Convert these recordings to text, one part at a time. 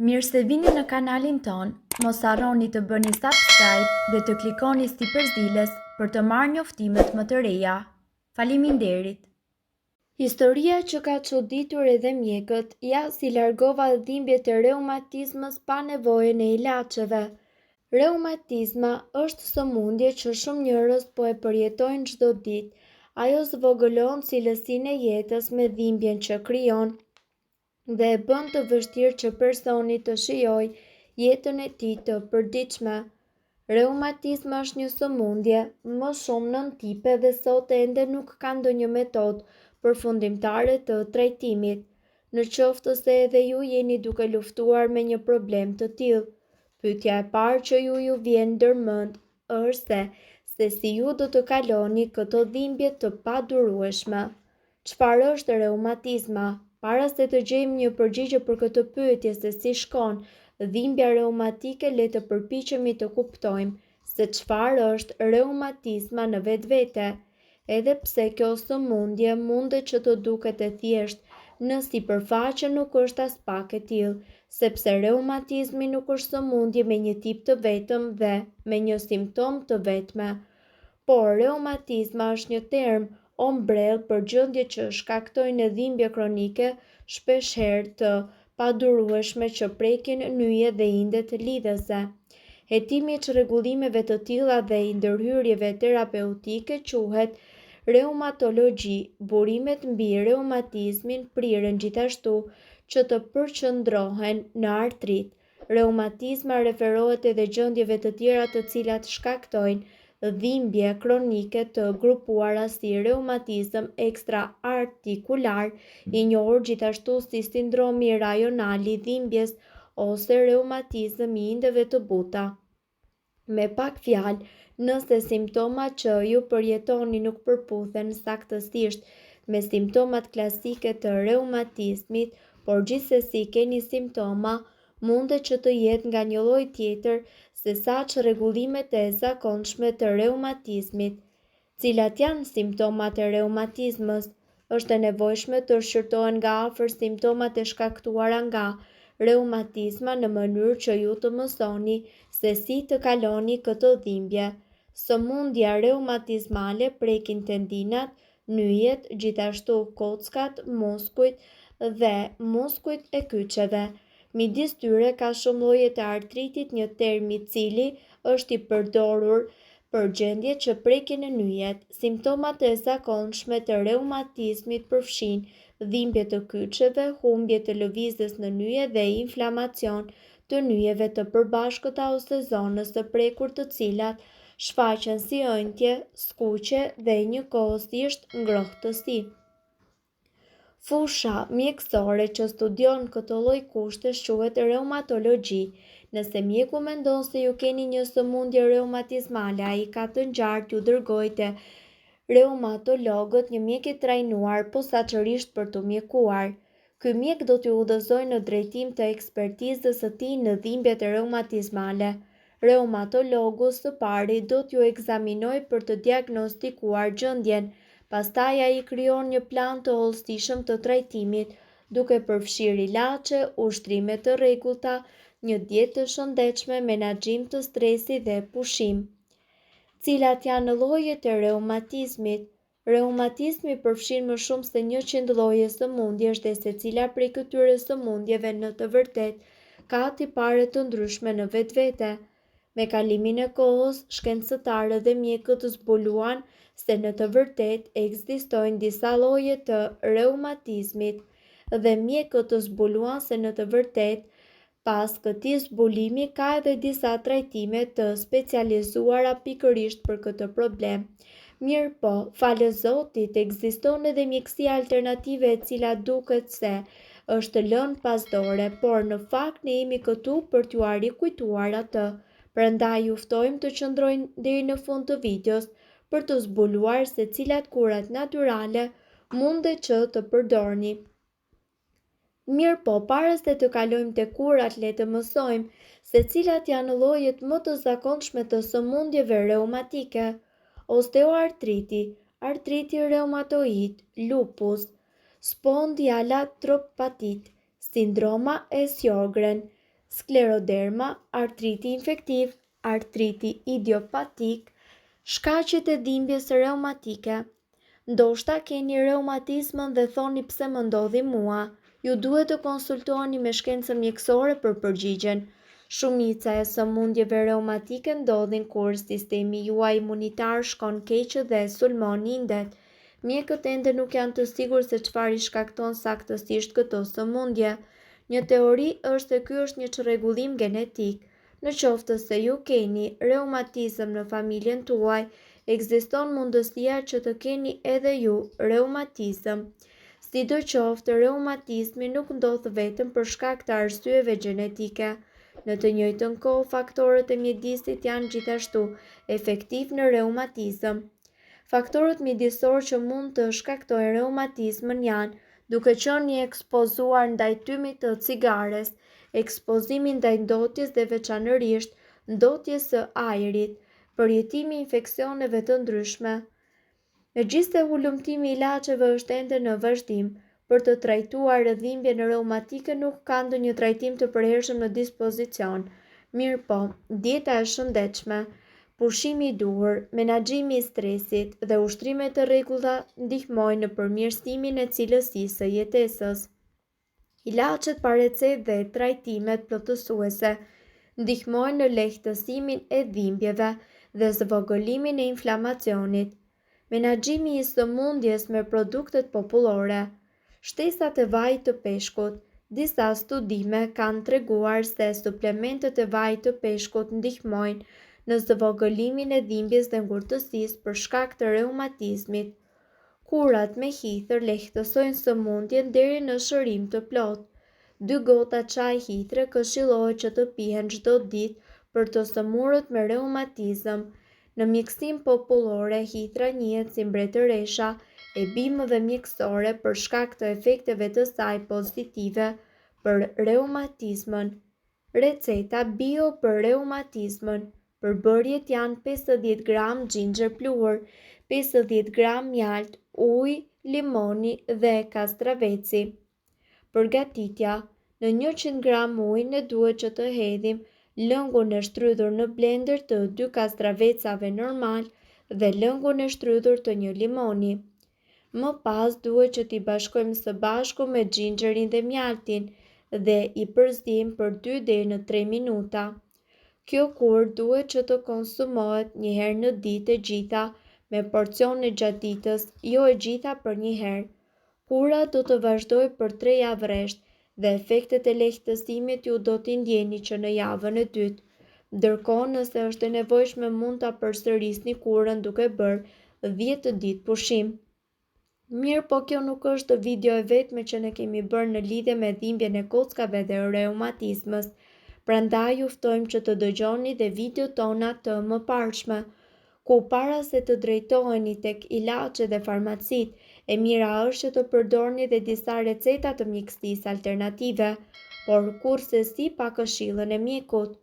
Mirë se vini në kanalin ton, mos harroni të bëni subscribe dhe të klikoni si përzieles për të marrë njoftimet më të reja. Faleminderit! Historia që ka çuditur edhe mjekët, ja si largova dhimbjet e reumatizmës pa nevojën e ilaçeve. Reumatizma është sëmundje që shumë njerëz po e përjetojnë çdo ditë. Ajo zvogëlon cilësinë e jetës me dhimbjen që krijon dhe e bën të vështirë që personi të shijojë jetën e tij të përditshme. Reumatizmi është një sëmundje më shumë nën tipe dhe sot ende nuk ka ndonjë metodë përfundimtare të trajtimit. Në qoftë se edhe ju jeni duke luftuar me një problem të tillë, pyetja e parë që ju vjen ndërmend është se si ju do të kaloni këto dhimbje të padurueshme. Çfarë është reumatizma? Para se të gjejmë një përgjigje për këtë pyetje se si shkon dhimbja reumatike, le të përpiqemi të kuptojmë se çfarë është reumatizma në vetvete. Edhe pse kjo sëmundje mundet që të duket e thjeshtë, në sipërfaqe nuk është as pak e tillë, sepse reumatizmi nuk është sëmundje me një tip të vetëm dhe me një simptom të vetme. Por reumatizma është një term ombrell për gjendje që shkaktojnë dhimbje kronike, shpeshherë të padurueshme që prekin nyje dhe indet lidhëse. Hetimi i çrregullimeve të tilla dhe i ndërhyrjeve terapeutike quhet reumatologji. Burimet mbi reumatizmin prirën gjithashtu që të përqendrohen në artrit. Reumatizma referohet edhe gjendjeve të tjera të cilat shkaktojnë dhimbje kronike të grupuara si reumatizëm ekstraartikular, i njohur gjithashtu si sindromi rajonal i dhimbjes ose reumatizëm i indeve të buta. Me pak fjalë, nëse simptomat që ju përjetoni nuk përputhen saktësisht me simptomat klasike të reumatizmit, por gjithsesi keni simptoma, mundet që të jetë nga një lloj tjetër se sa çrregullimet e zakonshme të reumatizmit. Cilat janë simptomat e reumatizmës? Është e nevojshme të shqyrtohen nga afër simptomat e shkaktuara nga reumatizma në mënyrë që ju të mësoni se si të kaloni këtë dhimbje. Sëmundja reumatizmale prekin tendinat, nyjet, gjithashtu kockat, muskujt dhe muskujt e kyçeve. Midis tyre ka shumë lloje të artritit, një term i cili është i përdorur për gjendje që prekin nyjet. Simptomat e zakonshme të reumatizmit përfshijnë dhimbje të kyçeve, humbje të lëvizjes në nyje dhe inflamacion të nyjeve të përbashkëta ose zonës së prekur, të cilat shfaqen si ëndje, skuqe dhe njëkohësisht ngrohtësi. Fusha mjekësore që studion këtë lloj kushtesh quhet reumatologji. Nëse mjeku mendon se ju keni një sëmundje reumatizmale, ai ka të ngjartë ju dërgojë te reumatologët, një mjek i trajnuar posaçërisht për të mjekuar. Ky mjek do t'ju udhëzojë në drejtim të ekspertizës së tij në dhimbjet reumatizmale. Reumatologu së pari do t'ju ekzaminojë për të diagnostikuar gjendjen. Pastaj ai krijon një plan të hollësishëm të trajtimit, duke përfshirë ilaçe, ushtrime të rregullta, një dietë të shëndetshme, menaxhim të stresit dhe pushim. Cilat janë llojet e reumatizmit? Reumatizmi përfshin më shumë se 100 lloje sëmundjesh dhe secila prej këtyre sëmundjeve në të vërtetë ka tipare të ndryshme në vetvete. Me kalimin e kohës, shkencëtarët dhe mjekët zbuluan se në të vërtetë ekzistojnë disa lloje të reumatizmit dhe mjekët zbuluan se në të vërtetë pas këtij zbulimi ka edhe disa trajtime të specializuara pikërisht për këtë problem. Mirëpo, falë Zotit, ekziston edhe mjekësia alternative e cila duket se është lënë pas dore, por në fakt ne jemi këtu për t'ju rikujtuar atë. Prandaj ju ftojmë të qëndroni deri në fund të videos për të zbuluar se cilat kurat natyrale mundet që të përdorni. Mirëpo, para se të kalojmë te kurat, le të mësojmë se cilat janë llojet më të zakonshme të sëmundjeve reumatike. Osteoartriti, artriti reumatoid, lupus, spondyloartropatit, sindroma e Sjogren, skleroderma, artriti infektiv, artriti idiopatik, shkaqet e dhimbjes reumatike. Ndoshta keni reumatizmën dhe thoni pse më ndodhi mua. Ju duhet të konsultoni me shkencën mjekësore për përgjigjen. Shumica e sëmundjeve reumatike ndodhin kur sistemi juaj imunitar shkon keq dhe sulmon indet. Mjekët ende nuk janë të sigurt se çfarë i shkakton saktësisht këto sëmundje. Një teori është se ky është një çrregullim genetik. Në qoftë se ju keni reumatizëm në familjen tuaj, ekziston mundësia që të keni edhe ju reumatizëm. Sidoqoftë, reumatizmi nuk ndodh vetëm për shkak të arsyeve gjenetike. Në të njëjtën kohë, faktorët e mjedisit janë gjithashtu efektiv në reumatizëm. Faktorët mjedisor që mund të shkaktojnë reumatizmën janë: duke qenë i ekspozuar ndaj tymit të cigares, ekspozimi ndaj ndotjes dhe veçanërisht ndotjes së ajrit, përjetimi i infeksioneve të ndryshme. Megjithëse hulumtimi i ilaçeve është ende në vazhdim, për të trajtuar dhimbjen reumatike nuk ka ndonjë trajtim të përhershëm në dispozicion. Mirëpo, dieta e shëndetshme, pushimi i duhur, menaxhimi i stresit dhe ushtrime të rregullta ndihmojnë në përmirësimin e cilësisë së jetesës. Ilaçet pa recetë dhe trajtimet plotësuese ndihmojnë në lehtësimin e dhimbjeve dhe zvogëlimin e inflamacionit. Menaxhimi i sëmundjes me produktet popullore. Shtesat e vajit të peshkut. Disa studime kanë treguar se suplementet e vajit të peshkut ndihmojnë në zvogëlimin e dhimbjes dhe ngurtësisë për shkak të reumatizmit. Kurat me hithër lehtësojnë sëmundjen deri në shërim të plotë. 2 gota çaj hithre këshillohet që të pihen çdo ditë për të sëmurët me reumatizëm. Në mjekësinë popullore, hithra njihet si mbretëresha e bimëve mjekësore për shkak të efekteve të saj pozitive për reumatizmën. Receta bio për reumatizmën. Përbërjet janë 50 gram xhinxher pluhur, 50 gram mjalt, ujë, limoni dhe kastraveci. Përgatitja: në 100 gram ujë ne duhet që të hedhim lëngun e shtrydhur në blender të 2 kastravecave normal dhe lëngun e shtrydhur të 1 limoni. Më pas duhet që t'i bashkojmë së bashku me xhinxherin dhe mjaltin dhe i përzijmë për 2 deri në 3 minuta. Kjo kurë duhet që të konsumohet një herë në ditë e gjitha me porcione gjatë ditës, jo e gjitha për një herë. Kura do të vazhdojë për 3 javë rresht dhe efektet e lehtësimit ju do t'i ndjeni që në javën e dytë. Ndërkohë, nëse është e nevojshme mund ta përsërisni kurën duke bërë 10 ditë pushim. Mirë, po kjo nuk është video e vetme që ne kemi bërë në lidhje me dhimbjen e kockave dhe reumatizmës. Prandaj ju ftojmë që të dëgjoni dhe videot tona të mëparshme, ku para se të drejtoheni tek ilaçet dhe farmacitë, e mira është që të përdorni dhe disa receta të mjekësisë alternative, por kurse si pa këshillën e mjekut.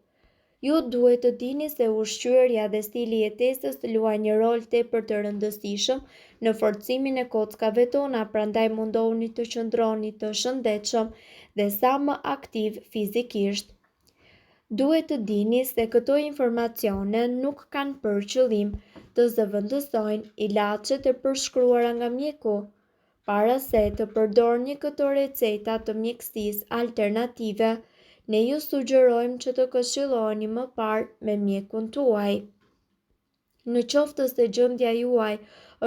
Ju duhet të dini se ushqyerja dhe stili i jetesës luajnë një rol tepër të rëndësishëm në forcimin e kockave tona, prandaj mundohuni të qëndroni të shëndetshëm dhe sa më aktiv fizikisht. Duhet të dini se këto informacione nuk kanë për qëllim të zëvendësojnë ilaçet e përshkruara nga mjeku. Para se të përdorni këto receta të mjekësisë alternative, ne ju sugjerojmë që të këshilloni më parë me mjekun tuaj. Në qoftë se gjendja juaj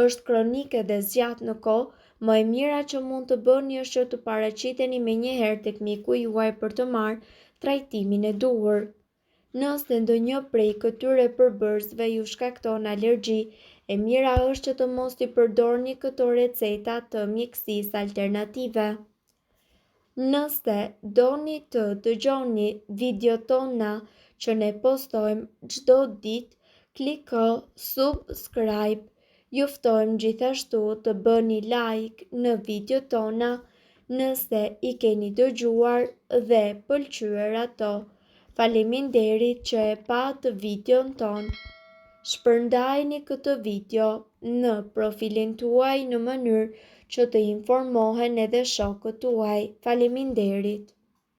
është kronike dhe zgjat në kohë, më e mira që mund të bëni është që të paraqiteni menjëherë tek mjeku juaj për të marrë trajtimin e duhur. Nëse ndonjë prej këtyre përbërësve ju shkakton alergji, e mira është që të mos i përdorni këto receta të mjekësisë alternative. Nëse doni të dëgjoni videot tona që ne postojmë çdo ditë, kliko subscribe. Ju ftojmë gjithashtu të bëni like në videot tona nëse i keni dëgjuar dhe pëlqyer ato. Faleminderit që e patë videon ton. Shpërndajni këtë video në profilin tuaj në mënyrë që të informohen edhe shokët tuaj. Faleminderit.